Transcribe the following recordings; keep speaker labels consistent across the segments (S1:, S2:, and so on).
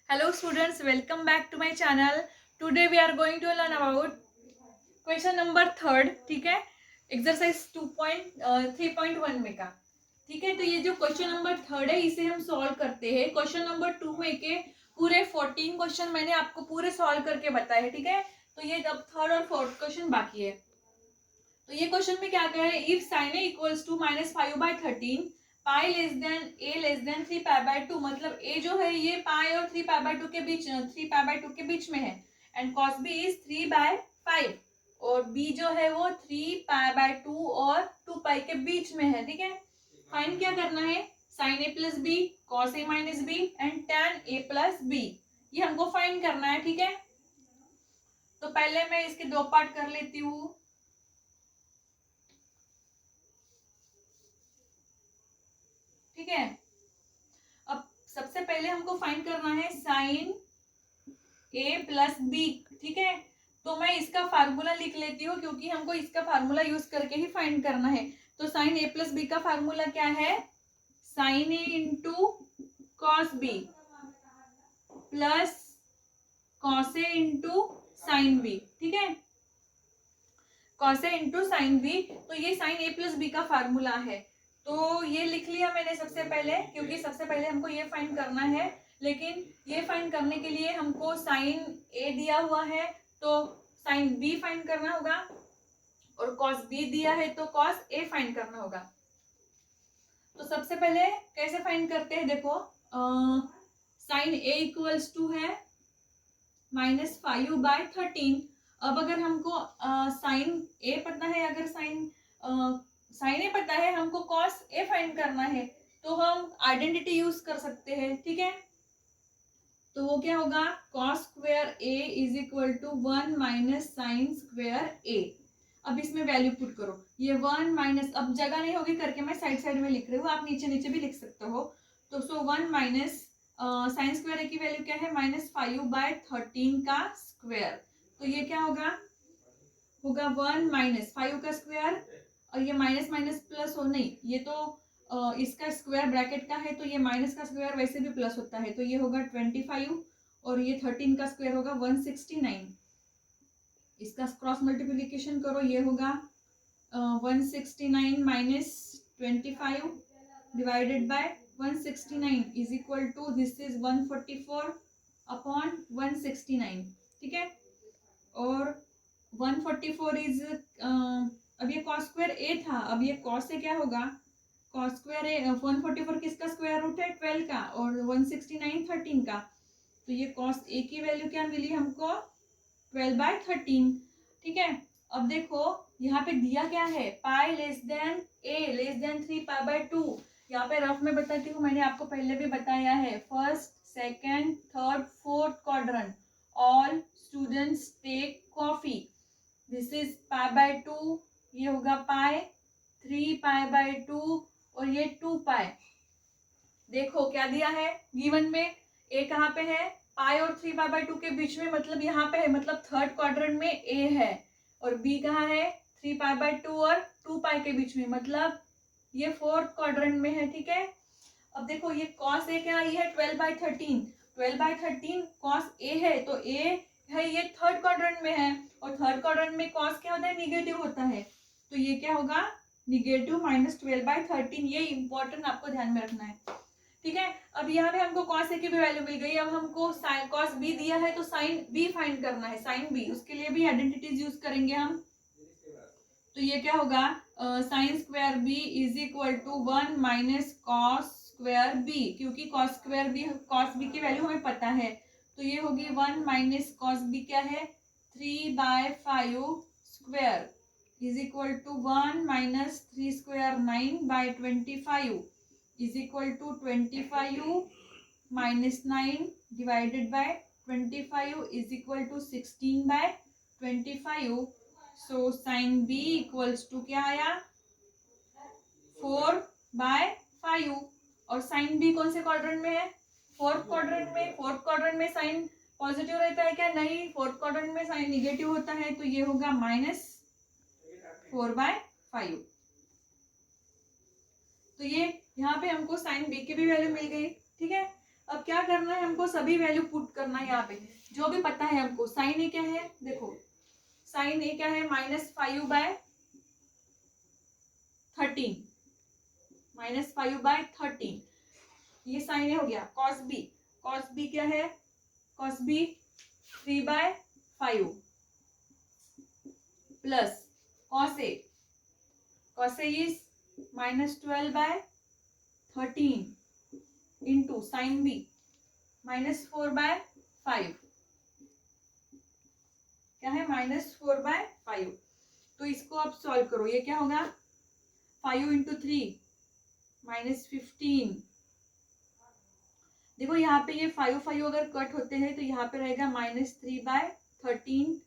S1: Hello students, welcome back to my channel. Today we are going to learn about question number third. ठीक है, exercise 3.1 में का. ठीक है, तो ये जो क्वेश्चन नंबर थर्ड है इसे हम सॉल्व करते हैं. क्वेश्चन नंबर 2 में के पूरे 14 क्वेश्चन मैंने आपको पूरे सॉल्व करके बताए हैं. ठीक है, तो ये अब थर्ड और फोर्थ क्वेश्चन बाकी है. तो ये क्वेश्चन में क्या कह रहे हैं, if sine A equals to -5/13 pi less than A less than 3π/2, मतलब ए जो है ये पाई और 3π/2 के बीच 3π/2 के बीच में है, एंड कॉस बी इज 3/5 और बी जो है वो 3π/2 और 2π के बीच में है. ठीक है, फाइन क्या करना है, sine A plus B, cos A minus B and tan A plus B, ये हमको फाइन करना है. ठीक है, तो पहले मैं इसके दो पार्ट कर लेती हूँ. ठीक है, अब सबसे पहले हमको फाइंड करना है साइन ए प्लस बी. ठीक है, तो मैं इसका फार्मूला लिख लेती हूँ क्योंकि हमको इसका फार्मूला यूज करके ही फाइंड करना है. तो साइन ए प्लस बी का फार्मूला क्या है, sine A into cos B plus cos A into sine B. ठीक है, cos A into sine B, तो ये साइन ए प्लस बी का फार्मूला है. तो ये लिख लिया मैंने सबसे पहले, क्योंकि सबसे पहले हमको ये फाइंड करना है. लेकिन ये फाइंड करने के लिए हमको साइन ए दिया हुआ है तो साइन बी फाइंड करना होगा, और कॉस बी दिया है तो कॉस ए फाइंड करना होगा. तो सबसे पहले कैसे फाइंड करते हैं, देखो साइन ए इक्वल्स टू है -5/13. अब अगर हमको साइन ए पता है, अगर साइन ए पता है, हमको कॉस ए फाइंड करना है, तो हम आइडेंटिटी यूज कर सकते हैं. ठीक है, तो वो क्या होगा, cos square A is equal to 1 minus sine square A. अब इसमें वैल्यू पुट करो, ये 1 माइनस, अब जगह नहीं होगी करके मैं साइड साइड में लिख रही हूँ, आप नीचे नीचे भी लिख सकते हो. तो 1 माइनस साइन स्क्वायर ए की वैल्यू क्या है, -5/13 का स्क्वायर. तो ये क्या होगा 1 माइनस 5 का स्क्वायर, और ये माइनस माइनस प्लस हो, नहीं ये तो इसका स्क्वायर ब्रैकेट का है, तो ये माइनस का स्क्वायर वैसे भी प्लस होता है, तो ये होगा 25 और ये 13 का स्क्वायर होगा 169. इसका क्रॉस मल्टीप्लिकेशन करो, ये होगा 169 minus 25 divided by 169 is equal to, this is 144/169. ठीक है, और 144 इज अब ये कॉस स्क्वायर ए था, अब ये कॉस से क्या होगा, कॉस स्क्वायर ए 144 किसका स्क्वायर रूट है 12 का, और 169 13 का. तो ये कॉस ए की वैल्यू क्या मिली हमको 12/13. ठीक है, अब देखो यहाँ पे दिया क्या है, पाई less than A less than 3π/2. यहाँ पे रफ में बताती हूँ, मैंने आपको पहले भी बताया है, first second third fourth quadrant all students take coffee. This is π/2, ये होगा पाई 3π/2 और ये 2π. देखो क्या दिया है गिवन में, ए कहाँ पे है, पाई और 3π/2 के बीच में, मतलब यहाँ पे है, मतलब थर्ड क्वाड्रेंट में ए है, और बी कहाँ है 3π/2 और 2π के बीच में, मतलब ये फोर्थ क्वाड्रेंट में है. ठीक है, अब देखो ये कॉस ए क्या आई है 12/13. 12/13 कॉस ए है, तो ए है ये थर्ड क्वाड्रेंट में है, और थर्ड क्वाड्रेंट में कॉस क्या होता है, निगेटिव होता है, तो ये क्या होगा निगेटिव -12/13. ये इंपॉर्टेंट आपको ध्यान में रखना है. ठीक है, अब यहाँ पे हमको कॉस ए की भी वैल्यू मिल गई. अब हमको साइन कॉस बी दिया है तो साइन बी फाइंड करना है, साइन बी, उसके लिए भी आइडेंटिटीज यूज करेंगे हम. तो ये क्या होगा, sine square B is equal to 1 minus cos square B, क्योंकि cos square B cos B की वैल्यू हमें पता है, तो ये होगी 1 माइनस कॉस बी क्या है 3/5 square is equal to 1 minus 3 square 9/25 is equal to 25 minus 9 divided by 25 is equal to 16/25. So sine B equals to क्या आया 4/5. और साइन बी कौन से क्वाड्रेंट में है, फोर्थ क्वाड्रेंट में. फोर्थ क्वाड्रेंट में साइन पॉजिटिव रहता है क्या, नहीं, फोर्थ क्वाड्रेंट में साइन निगेटिव होता है, तो ये होगा -4/5. तो ये यहाँ पे हमको साइन बी की भी वैल्यू मिल गई. ठीक है, अब क्या करना है हमको, सभी वैल्यू पुट करना है यहाँ पे जो भी पता है हमको। साइन ए क्या है, देखो साइन ए क्या है, -5/13, -5/13, ये साइन ए हो गया। कॉस बी, कॉस बी क्या है, cos B 3/5 plus cos A, cos A is -12/13 into sine B -4/5, क्या है -4/5। तो इसको आप सॉल्व करो, ये क्या होगा 5 इंटू 3 -15। देखो यहाँ पे ये 5 अगर कट होते हैं तो यहाँ पे रहेगा -3/13,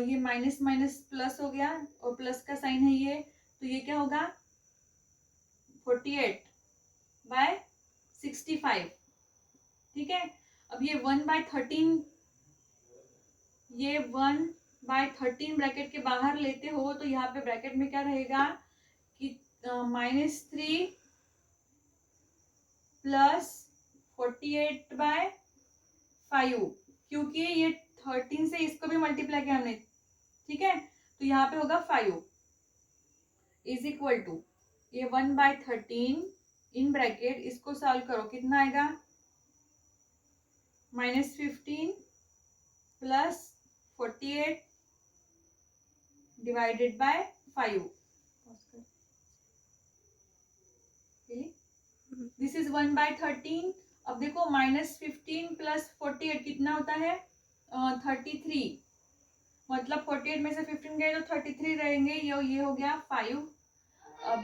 S1: ये माइनस माइनस प्लस हो गया और प्लस का साइन है ये, तो ये क्या होगा 48/65, ठीक है। अब ये 1/13, ये 1/13 ब्रैकेट के बाहर लेते हो तो यहाँ पे ब्रैकेट में क्या रहेगा कि -3 प्लस 48/5, क्योंकि ये 13 से इसको भी मल्टीप्लाई किया हमने, ठीक है। तो यहाँ पे होगा 5 इज इक्वल टू ये 1/13 इन ब्रैकेट, इसको सॉल्व करो कितना आएगा -15 plus 48 divided bye 5, this is 1/13। अब देखो -15 प्लस 48 कितना होता है 33, मतलब 48 में से 15 गए तो 33 रहेंगे, ये हो गया 5। अब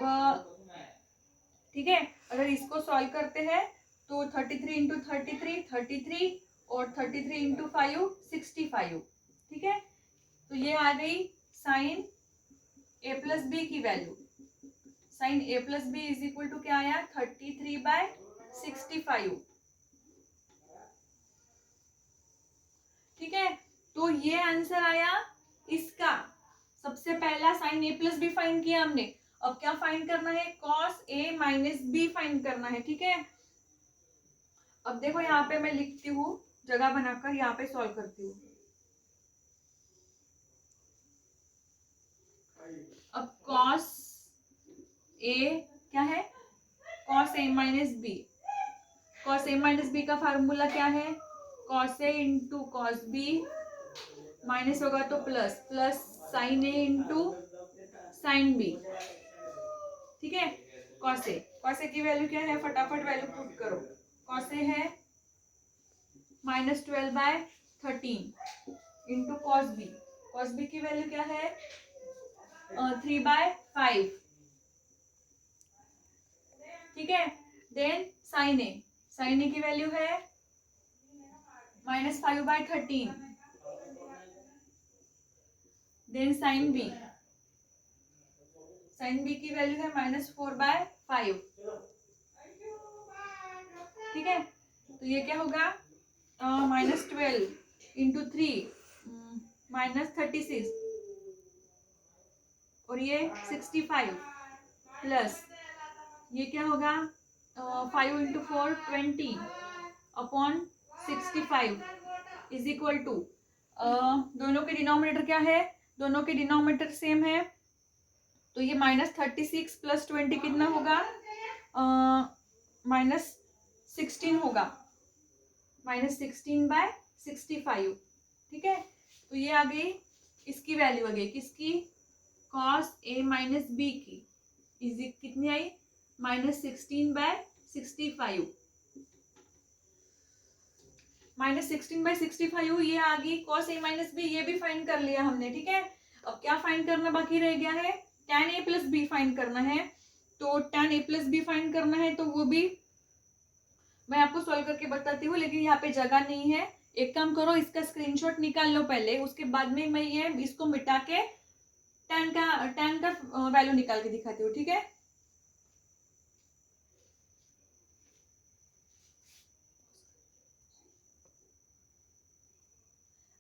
S1: ठीक है, अगर इसको सॉल्व करते हैं तो 33 इंटू 33 और 33 इंटू 5 65, ठीक है। तो ये आ गई साइन ए प्लस बी की value. Sine A plus B is equal to क्या आया 33/65, ठीक है। तो ये आंसर आया इसका। सबसे पहला sign A plus B find किया हमने, अब क्या फाइंड करना है cos A minus B find करना है, ठीक है। अब देखो यहाँ पे मैं लिखती हूँ जगह बनाकर, यहाँ पे सॉल्व करती हूँ। अब कॉस ए क्या है cos A minus B, cos A minus B का फार्मूला क्या है cos A into cos B, minus होगा तो plus, plus sign A into sine B, ठीक है। कॉस ए की वैल्यू क्या है, फटाफट वैल्यू पुट करो। कॉस ए है -12/13 इंटू कॉस बी की वैल्यू क्या है 3/5, ठीक है। देन साइन ए की वैल्यू है -5/13, देन साइन बी की वैल्यू है -4/5, ठीक है। तो ये क्या होगा -12 इंटू 3 -36 और ये 65 प्लस ये क्या होगा 5 into 4 20 upon 65 is equal to, दोनों के डिनोमिनेटर क्या है, दोनों के डिनोमिनेटर सेम है, तो ये -36 प्लस 20 कितना होगा -16 होगा, -16/65, ठीक है। तो ये आ गई इसकी वैल्यू, आ गई किसकी कॉस ए माइनस बी की, इज कितनी आई -16/65, -16/65 ये आ गई कॉस ए माइनस बी, ये भी फाइंड कर लिया हमने, ठीक है। अब क्या फाइंड करना बाकी रह गया है, tan A plus B find करना है। तो tan A plus B find करना है तो वो भी मैं आपको सॉल्व करके बताती हूँ, लेकिन यहाँ पे जगह नहीं है। एक काम करो, इसका स्क्रीनशॉट निकाल लो पहले, उसके बाद में मैं ये इसको मिटा के tan का वैल्यू निकाल के दिखाती हूँ, ठीक है।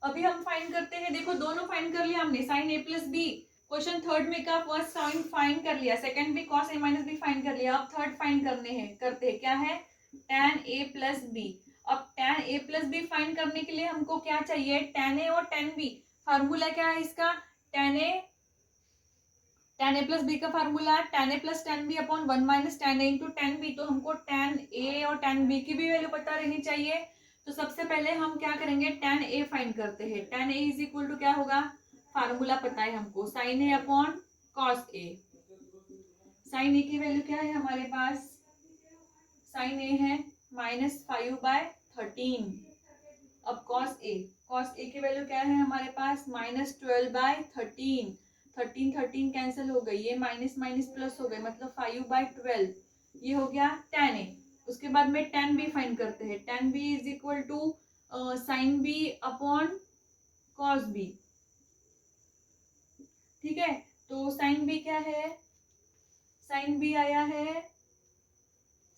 S1: अभी हम फाइंड करते हैं, देखो दोनों फाइंड कर लिया हमने, sign A plus B question third में का फर्स्ट साइन फाइंड कर लिया, सेकंड भी cos A minus B find कर लिया, अब थर्ड फाइंड करते हैं क्या है tan a प्लस बी। अब tan a plus B find करने के लिए हमको क्या चाहिए, tan a और tan b। फार्मूला क्या है इसका, tan a प्लस बी का formula tan a plus tan b upon 1 minus tan a into tan b। तो हमको tan a और tan b की भी वैल्यू पता रहनी चाहिए। तो सबसे पहले हम क्या करेंगे, tan a फाइंड करते हैं। tan a is equal to क्या होगा, फार्मूला पता है हमको, sin a upon cos a। sin a की वैल्यू क्या है हमारे पास, sin a है -5/13। अब cos a की वैल्यू क्या है हमारे पास, -12/13। 13 कैंसिल हो गई, ये माइनस माइनस प्लस हो गए, मतलब 5/12। ये हो गया tan a। उसके बाद में tan b फाइंड करते हैं। tan b is equal to sin b upon cos b। ठीक है, तो sin b क्या है, sin b आया है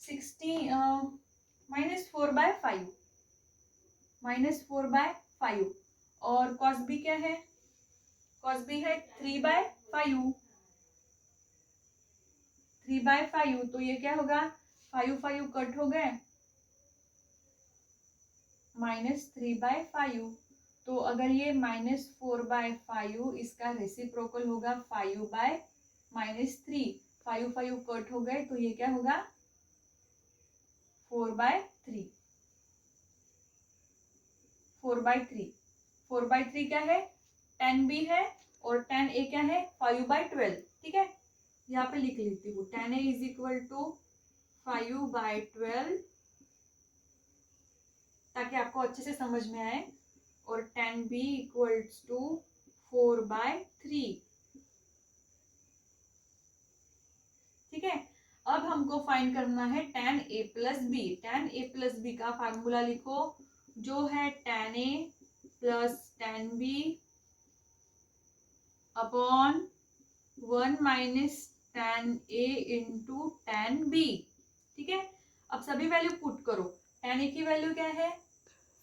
S1: 16 -4/5, -4/5। और cos b क्या है, cos b है 3/5, 3/5। तो ये क्या होगा, 5 कट हो गए, -3/5। तो अगर ये -4/5, इसका रेसिप्रोकल होगा 5/-3। 5 कट हो गए, तो ये क्या होगा 4/3। 4/3, 4/3 क्या है, tan b है, और tan a क्या है 5/12। ठीक है, यहाँ पे लिख लेती हूँ, tan a is equal to 5/12, ताकि आपको अच्छे से समझ में आए। और tan b इक्वल्स टू 4/3। ठीक है, अब हमको फाइंड करना है tan a plus B. tan a plus B का फार्मूला लिखो, जो है tan a plus tan b upon 1 minus tan a into tan b। ठीक है, अब सभी वैल्यू पुट करो। tan a की वैल्यू क्या है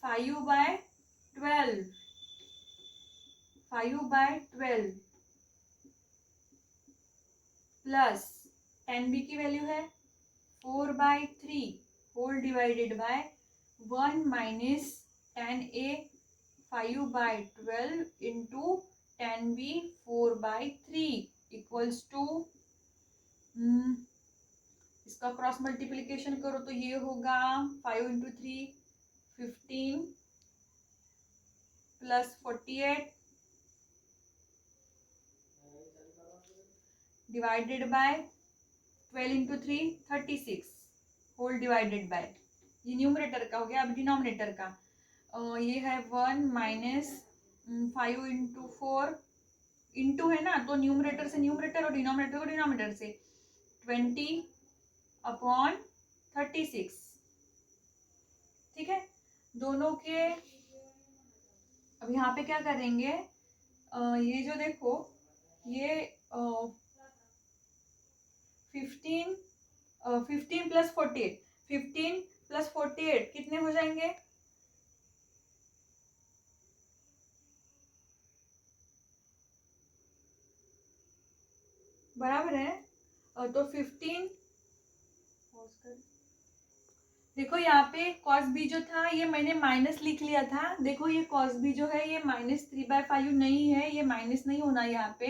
S1: 5/12, 5/12 प्लस tan b की वैल्यू है 4/3 whole divided by 1 minus tan a 5/12 into tan b 4/3 equals to, इसका क्रॉस मल्टीप्लीकेशन करो तो ये होगा 5 into 3 15 plus 48 divided by 12 into 3 36 whole divided by, ये न्यूमरेटर का हो गया। अब डिनोमिनेटर का ये है 1 माइनस 5 इंटू 4 इंटू है ना, तो न्यूमरेटर से न्यूमरेटर और डिनोमिनेटर को डिनोमिनेटर से 20/36। ठीक है, दोनों के अब यहाँ पे क्या करेंगे, ये जो देखो ये 15 प्लस 48, 15 प्लस 48 कितने हो जाएंगे, बराबर है। तो 15, देखो यहाँ पे cos b जो था ये मैंने माइनस लिख लिया था। देखो ये cos b जो है ये -3/5 नहीं है, ये माइनस नहीं होना यहाँ पे।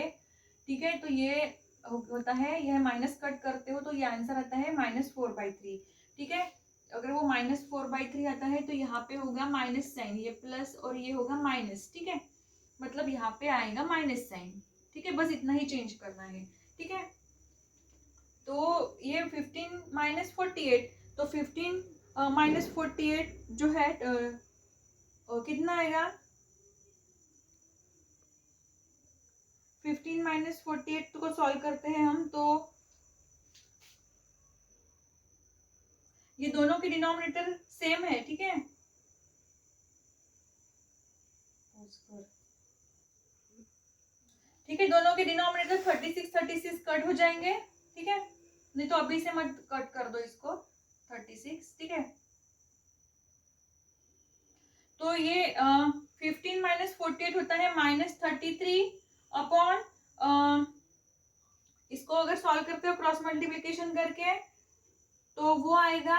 S1: ठीक है, तो ये होता है, यह माइनस कट करते हो तो ये आंसर आता है -4/3। ठीक है, अगर वो -4/3 आता है तो यहाँ पे होगा माइनस साइन, ये प्लस और ये होगा माइनस। ठीक है, मतलब यहाँ पे आएगा माइनस साइन। ठीक है, बस इतना ही चेंज करना है। ठीक है, तो ये 15 माइनस 48, तो 15 -48 जो है कितना आएगा, 15 -48 को सॉल्व करते हैं हम, तो ये दोनों के डिनोमिनेटर सेम है। ठीक है, ठीक है, दोनों के डिनोमिनेटर 36 कट हो जाएंगे। ठीक है, नहीं तो अभी से मत कट कर दो इसको 36। ठीक है, तो ये 15 -48 होता है -33 अपॉन, इसको अगर सॉल्व करते हो क्रॉस मल्टीप्लिकेशन करके तो वो आएगा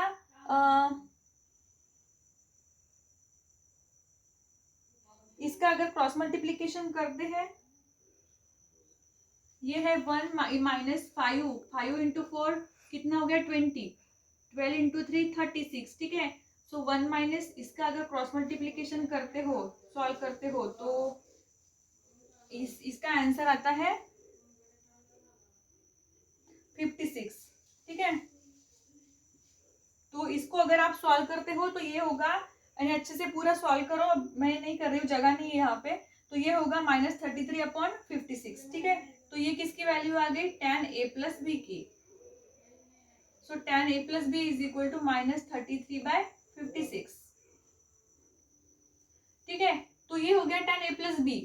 S1: इसका अगर क्रॉस मल्टीप्लीकेशन करते हैं, ये है 1 माइनस 5 इंटू 4 कितना हो गया 20, 12 इंटू 3 36, ठीक है। सो 1 माइनस इसका अगर क्रॉस मल्टीप्लीकेशन करते हो, सॉल्व करते हो, तो इसका आंसर आता है 56, ठीक है। तो इसको अगर आप सॉल्व करते हो तो ये होगा, यानी अच्छे से पूरा सॉल्व करो, मैं नहीं कर रही हूँ, जगह नहीं है यहाँ पे, तो ये होगा -33/56, ठीक है। तो ये किसकी वैल्यू आ गई, tan a प्लस बी की। So tan a plus B is equal to -33/56, ठीक है। तो ये हो गया tan a प्लस बी,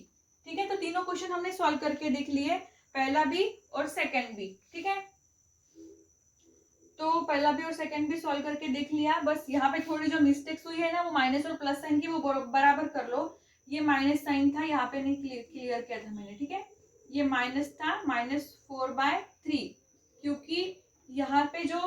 S1: ठीक है। तो तीनों क्वेश्चन हमने सॉल्व करके देख लिए, पहला भी और सेकंड भी, ठीक है। तो पहला भी और सेकंड भी सॉल्व करके देख लिया। बस यहाँ पे थोड़ी जो मिस्टेक्स हुई है ना, वो माइनस और प्लस साइन की, वो बराबर कर लो। ये माइनस साइन था, यहाँ पे नहीं क्लियर किया था मैंने, ठीक है। ये माइनस था, -4/3, क्योंकि यहाँ पे जो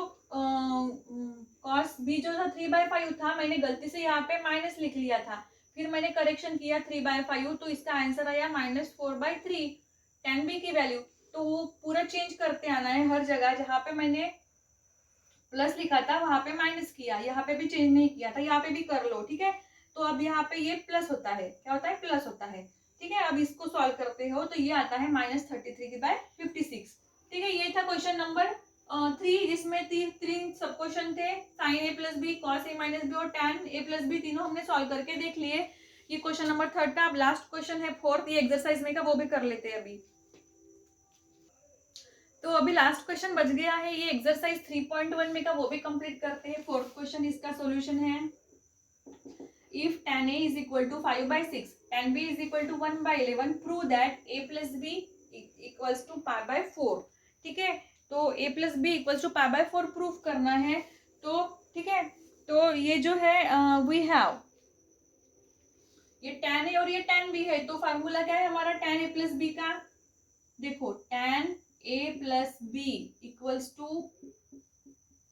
S1: कॉस बी जो था 3/5 था, मैंने गलती से यहाँ पे माइनस लिख लिया था, फिर मैंने करेक्शन किया 3/5, तो इसका आंसर आया -4/3 tan बी की वैल्यू। तो वो पूरा चेंज करते आना है हर जगह, जहाँ पे मैंने प्लस लिखा था वहां पे माइनस किया, यहाँ पे भी चेंज नहीं किया था, यहाँ पे भी कर लो, ठीक है। तो अब यहाँ पे ये प्लस होता है, क्या होता है, प्लस होता है, ठीक है। अब इसको सॉल्व करते हो तो ये आता है -33/56, ठीक है। ये था क्वेश्चन नंबर 3, जिसमें तीन सब क्वेश्चन थे, sin a plus B, cos a minus B और tan a प्लस बी, तीनों हमने सॉल्व करके देख लिए। ये क्वेश्चन नंबर 3 था। अब लास्ट क्वेश्चन है 4th, ये एक्सरसाइज में का, वो भी कर लेते हैं अभी। तो अभी लास्ट क्वेश्चन बच गया है, ये एक्सरसाइज 3.1 में का, वो भी कंप्लीट करते हैं। 4th क्वेश्चन, इसका सॉल्यूशन है, if tan a is equal to 5/6, tan b is equal to 1/11, prove that a plus b equals to π/4, ठीक है। तो a plus b equals to π/4 proof करना है, तो ठीक है। तो ये जो है वी हैव, ये tan a और ये tan b है, तो फार्मूला क्या है हमारा tan a plus b का, देखो tan a plus B equals to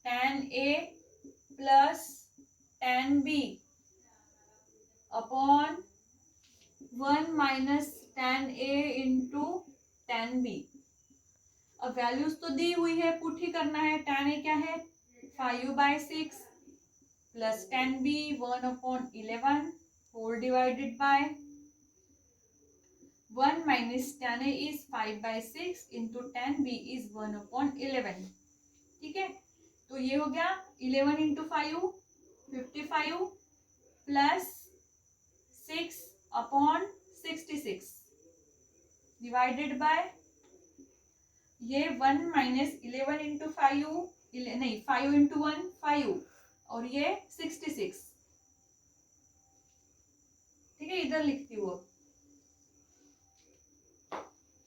S1: tan a plus tan b upon 1 minus tan a into tan b। अब वैल्यूज तो दी हुई है, पुट ही करना है। tan a क्या है 5/6 plus tan b 1/11 whole divided by 1 minus tan a is 5/6 into tan b is 1/11, ठीक है। तो ये हो गया 11 इंटू 5 55 प्लस 6/66 डिवाइडेड बाय ये 1 माइनस 11 इंटू 5 नहीं 5 इंटू 1 5 और ये 66, ठीक है। इधर लिखती हूँ।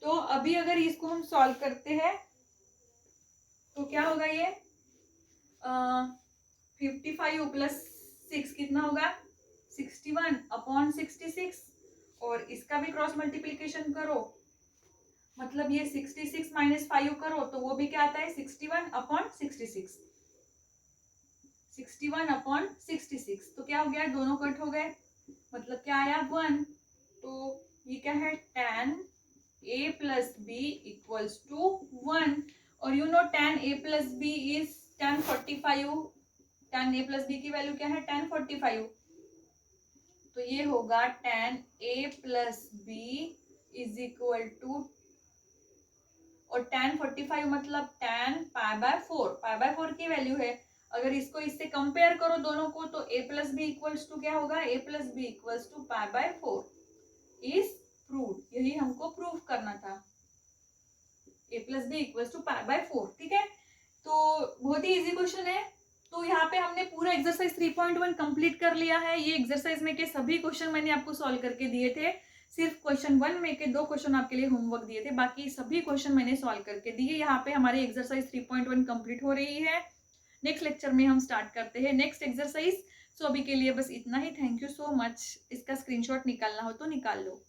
S1: तो अभी अगर इसको हम सॉल्व करते हैं तो क्या होगा, ये 55 प्लस 6 कितना होगा 61/66, और इसका भी क्रॉस मल्टीप्लीकेशन करो, मतलब ये 66 माइनस 5 करो तो वो भी क्या आता है 61/66, 61/66। तो क्या हो गया, दोनों कट हो गए, मतलब क्या आया 1। तो ये क्या है tan a plus B equals to 1, और you know tan a plus B is tan 45, tan a plus B की वैल्यू क्या है tan 45। तो ये होगा tan a plus B is equal to, और tan 45 मतलब tan π/4 की वैल्यू है। अगर इसको इससे कंपेयर करो दोनों को, तो a plus B equals to क्या होगा, a plus B equals to π/4 is prove. यही हमको प्रूव करना था, a plus B equals to π/4, ठीक है। तो बहुत ही इजी क्वेश्चन है। तो यहाँ पे हमने पूरा एक्सरसाइज 3.1 कंप्लीट कर लिया है। ये एक्सरसाइज में के सभी क्वेश्चन मैंने आपको सॉल्व करके दिए थे, सिर्फ क्वेश्चन 1 में के 2 क्वेश्चन आपके लिए होमवर्क दिए थे, बाकी सभी क्वेश्चन मैंने सॉल्व करके दिए। यहाँ पे हमारी एक्सरसाइज 3.1 कंप्लीट हो रही है। नेक्स्ट लेक्चर में हम स्टार्ट करते हैं नेक्स्ट एक्सरसाइज। सो अभी के लिए बस इतना ही। Thank you so much. इसका स्क्रीनशॉट निकालना हो तो निकाल लो।